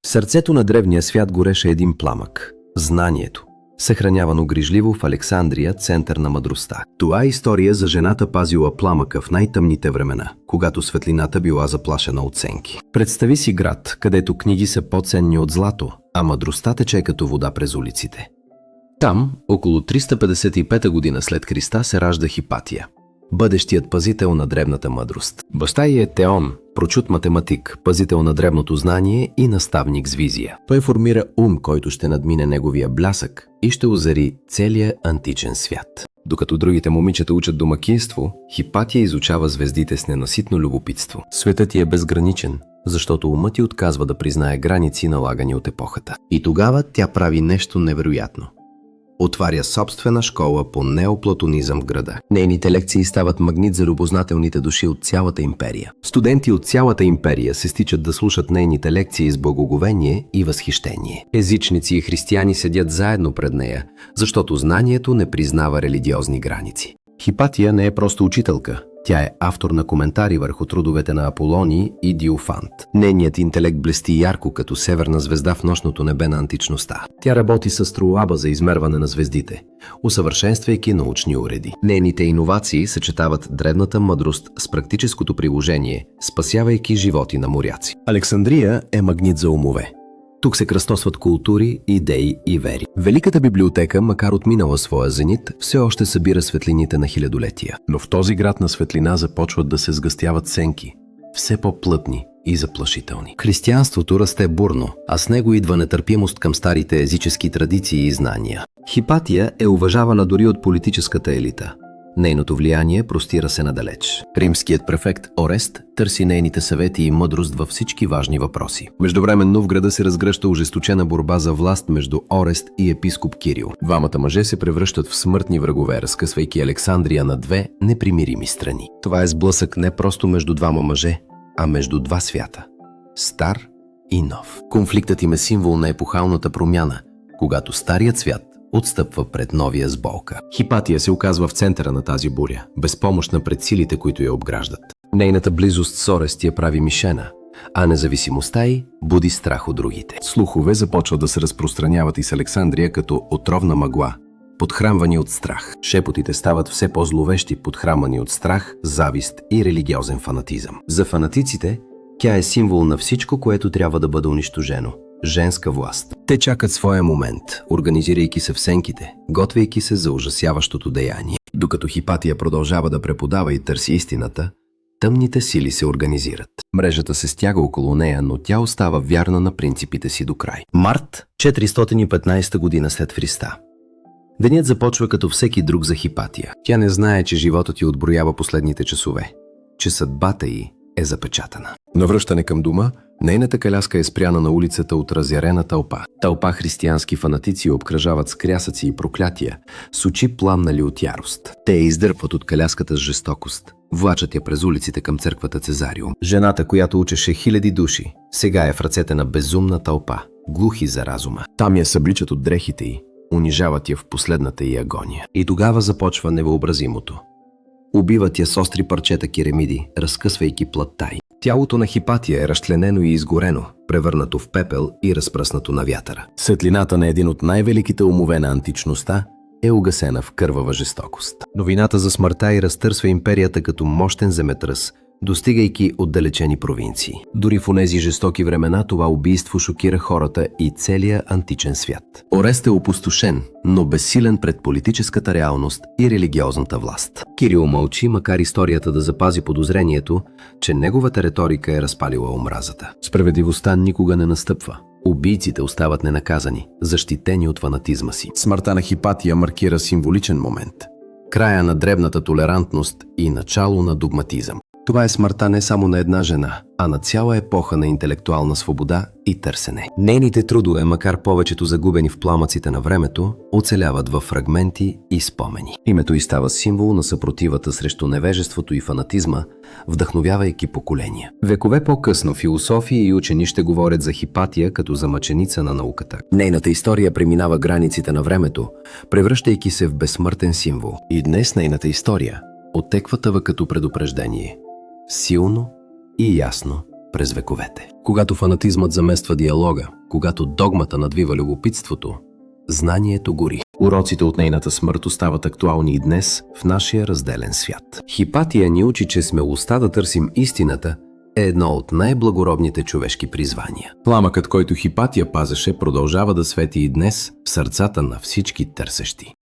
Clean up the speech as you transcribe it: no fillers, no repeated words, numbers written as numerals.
В сърцето на древния свят гореше един пламък – знанието, съхранявано грижливо в Александрия, център на мъдростта. Това е история за жената, пазила пламъка в най-тъмните времена, когато светлината била заплашена от сенки. Представи си град, където книги са по-ценни от злато, а мъдростта тече като вода през улиците. Там, около 355 година след Христа, се ражда Хипатия, бъдещият пазител на древната мъдрост. Баща ѝ е Теон, прочут математик, пазител на древното знание и наставник с визия. Той формира ум, който ще надмине неговия блясък и ще озари целия античен свят. Докато другите момичета учат домакинство, Хипатия изучава звездите с ненаситно любопитство. Светът ѝ е безграничен, защото умът ѝ отказва да признае граници, налагани от епохата. И тогава тя прави нещо невероятно. Отваря собствена школа по неоплатонизъм в града. Нейните лекции стават магнит за любознателните души от цялата империя. Студенти от цялата империя се стичат да слушат нейните лекции с благоговение и възхищение. Езичници и християни седят заедно пред нея, защото знанието не признава религиозни граници. Хипатия не е просто учителка. Тя е автор на коментари върху трудовете на Аполоний и Диофант. Нейният интелект блести ярко като северна звезда в нощното небе на античността. Тя работи с астролаба за измерване на звездите, усъвършенствайки научни уреди. Нейните иновации съчетават древната мъдрост с практическото приложение, спасявайки животи на моряци. Александрия е магнит за умове. Тук се кръстосват култури, идеи и вери. Великата библиотека, макар отминала своя зенит, все още събира светлините на хилядолетия. Но в този град на светлина започват да се сгъстяват сенки, все по-плътни и заплашителни. Християнството расте бурно, а с него идва нетърпимост към старите езически традиции и знания. Хипатия е уважавана дори от политическата елита. Нейното влияние простира се надалеч. Римският префект Орест търси нейните съвети и мъдрост във всички важни въпроси. Междувременно в града се разгръща ожесточена борба за власт между Орест и епископ Кирил. Двамата мъже се превръщат в смъртни врагове, разкъсвайки Александрия на две непримирими страни. Това е сблъсък не просто между двама мъже, а между два свята – стар и нов. Конфликтът им е символ на епохалната промяна, когато старият свят отстъпва пред новия с болка. Хипатия се оказва в центъра на тази буря, безпомощна пред силите, които я обграждат. Нейната близост с Орест я прави мишена, а независимостта й буди страх от другите. Слухове започват да се разпространяват из Александрия като отровна мъгла, подхранвани от страх. Шепотите стават все по-зловещи, подхранвани от страх, завист и религиозен фанатизъм. За фанатиците тя е символ на всичко, което трябва да бъде унищожено. Женска власт. Те чакат своя момент, организирайки се в сенките, готвейки се за ужасяващото деяние. Докато Хипатия продължава да преподава и търси истината, тъмните сили се организират. Мрежата се стяга около нея, но тя остава вярна на принципите си до край. Март, 415 година след Христа. Денят започва като всеки друг за Хипатия. Тя не знае, че животът й отброява последните часове, че съдбата й е запечатана. На връщане към дома, нейната коляска е спряна на улицата от разярена тълпа. Тълпа християнски фанатици обкръжават с крясъци и проклятия, с очи пламнали от ярост. Те я издърпват от коляската с жестокост. Влачат я през улиците към църквата Цезариум. Жената, която учеше хиляди души, сега е в ръцете на безумна тълпа, глухи за разума. Там я събличат от дрехите й, унижават я в последната й агония. И тогава започва невъобразимото. Убиват я с остри парчета киремиди, разкъсвайки плътта й. Тялото на Хипатия е разчленено и изгорено, превърнато в пепел и разпръснато на вятъра. Светлината на един от най-великите умове на античността е угасена в кървава жестокост. Новината за смъртта й разтърсва империята като мощен земетръс, достигайки отдалечени провинции. Дори в онези жестоки времена това убийство шокира хората и целия античен свят. Орест е опустошен, но безсилен пред политическата реалност и религиозната власт. Кирил мълчи, макар историята да запази подозрението, че неговата риторика е разпалила омразата. Справедливостта никога не настъпва. Убийците остават ненаказани, защитени от фанатизма си. Смъртта на Хипатия маркира символичен момент. Края на древната толерантност и начало на догматизъм. Това е смъртта не само на една жена, а на цяла епоха на интелектуална свобода и търсене. Нейните трудове, макар повечето загубени в пламъците на времето, оцеляват във фрагменти и спомени. Името й става символ на съпротивата срещу невежеството и фанатизма, вдъхновявайки поколения. Векове по-късно философи и учени ще говорят за Хипатия като за мъченица на науката. Нейната история преминава границите на времето, превръщайки се в безсмъртен символ. И днес нейната история оттеква тъва като предупреждение. Силно и ясно през вековете. Когато фанатизмът замества диалога, когато догмата надвива любопитството, знанието гори. Уроците от нейната смърт остават актуални и днес в нашия разделен свят. Хипатия ни учи, че смелостта да търсим истината е едно от най-благородните човешки призвания. Пламъкът, който Хипатия пазеше, продължава да свети и днес в сърцата на всички търсещи.